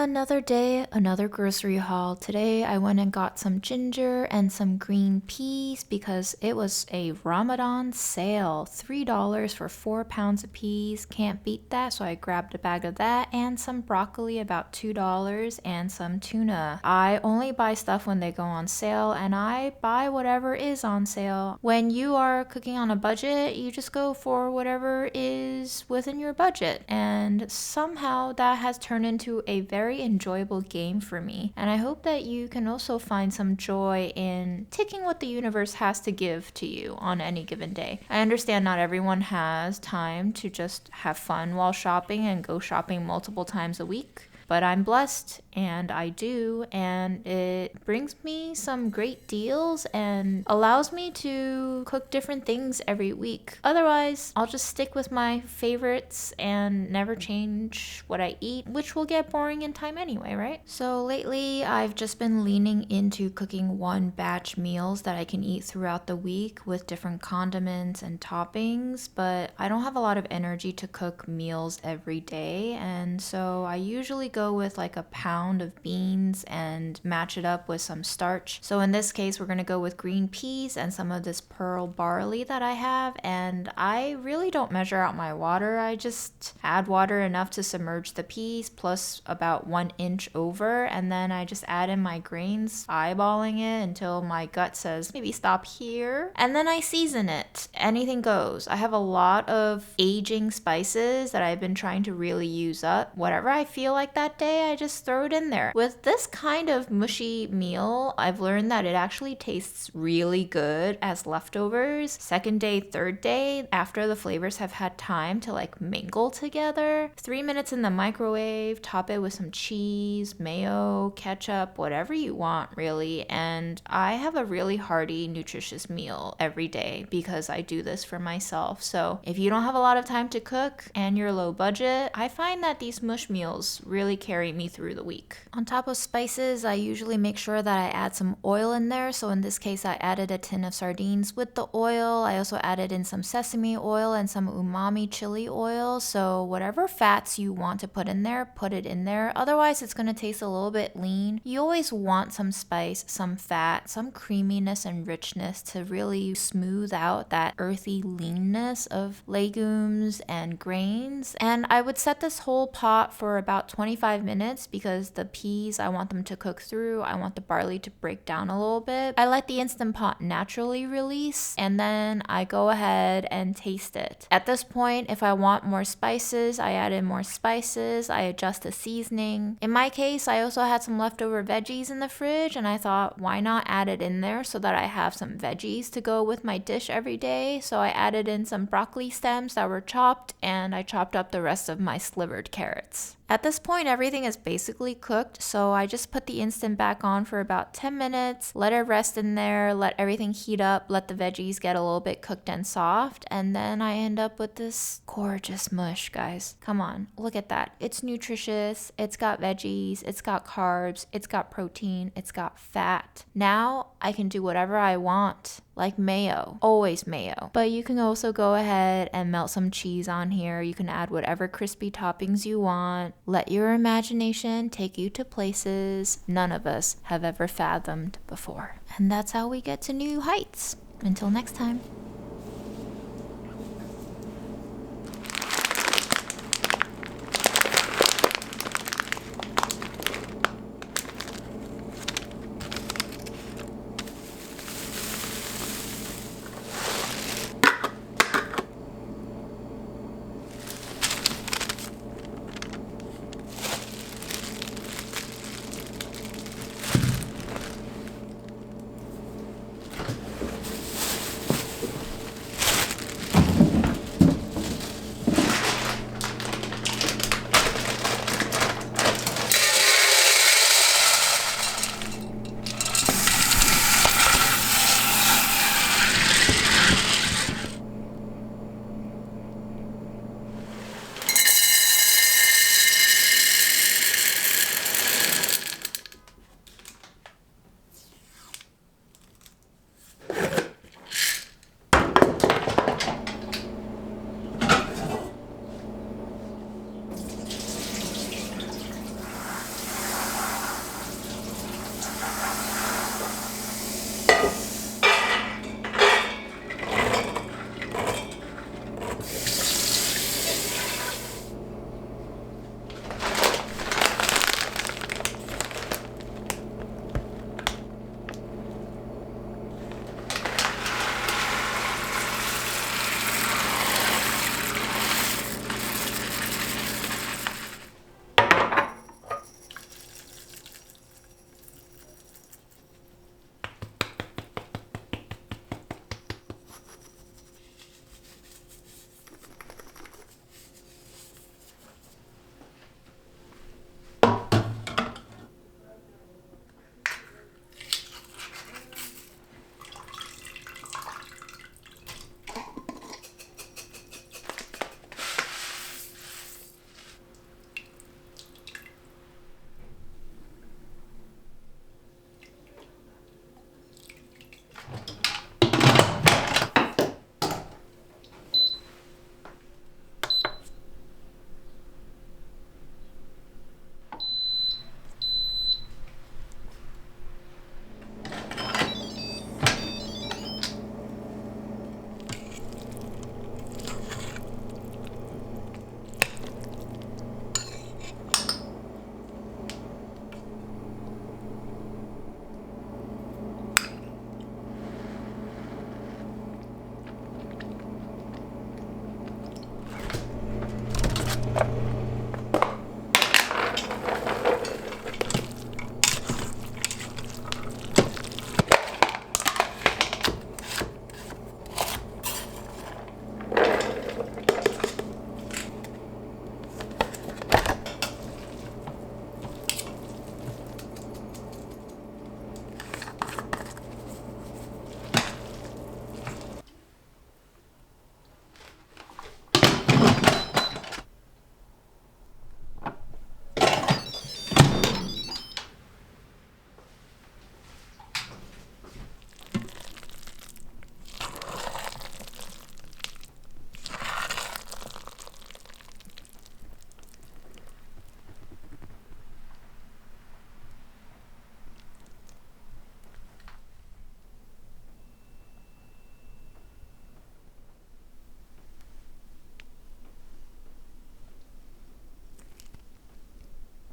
Another day, another grocery haul. Today I went and got some ginger and some green peas because it was a Ramadan sale. $3 for 4 pounds of peas. Can't beat that, so I grabbed a bag of that and some broccoli, about $2, and some tuna. I only buy stuff when they go on sale, and I buy whatever is on sale. When you are cooking on a budget, you just go for whatever is within your budget, and somehow that has turned into a very enjoyable game for me. And I hope that you can also find some joy in taking what the universe has to give to you on any given day. I understand not everyone has time to just have fun while shopping and go shopping multiple times a week. But I'm blessed, and I do, and it brings me some great deals and allows me to cook different things every week. Otherwise, I'll just stick with my favorites and never change what I eat, which will get boring in time anyway, right? So lately, I've just been leaning into cooking one batch meals that I can eat throughout the week with different condiments and toppings, but I don't have a lot of energy to cook meals every day, and so I usually go with like a pound of beans and match it up with some starch. So in this case, we're going to go with green peas and some of this pearl barley that I have, and I really don't measure out my water. I just add water enough to submerge the peas plus about 1 inch over, and then I just add in my grains, eyeballing it until my gut says maybe stop here, and then I season it. Anything goes. I have a lot of aging spices that I've been trying to really use up. Whatever I feel like that day, I just throw it in there. With this kind of mushy meal, I've learned that it actually tastes really good as leftovers. Second day, third day, after the flavors have had time to like mingle together. 3 minutes in the microwave, top it with some cheese, mayo, ketchup, whatever you want really. And I have a really hearty, nutritious meal every day because I do this for myself. So if you don't have a lot of time to cook and you're low budget, I find that these mush meals really carry me through the week. On top of spices, I usually make sure that I add some oil in there. So in this case, I added a tin of sardines with the oil. I also added in some sesame oil and some umami chili oil. So whatever fats you want to put in there, put it in there. Otherwise, it's going to taste a little bit lean. You always want some spice, some fat, some creaminess and richness to really smooth out that earthy leanness of legumes and grains. And I would set this whole pot for about 25 minutes because the peas, I want them to cook through. I want the barley to break down a little bit. I let the Instant Pot naturally release, and then I go ahead and taste it. At this point, if I want more spices, I add in more spices. I adjust the seasoning. In my case, I also had some leftover veggies in the fridge, and I thought, why not add it in there so that I have some veggies to go with my dish every day? So I added in some broccoli stems that were chopped, and I chopped up the rest of my slivered carrots. At this point, everything is basically cooked, so I just put the Instant back on for about 10 minutes, let it rest in there, let everything heat up, let the veggies get a little bit cooked and soft, and then I end up with this gorgeous mush, guys. Come on, look at that. It's nutritious, it's got veggies, it's got carbs, it's got protein, it's got fat. Now I can do whatever I want. Like mayo, always mayo. But you can also go ahead and melt some cheese on here. You can add whatever crispy toppings you want. Let your imagination take you to places none of us have ever fathomed before. And that's how we get to new heights. Until next time.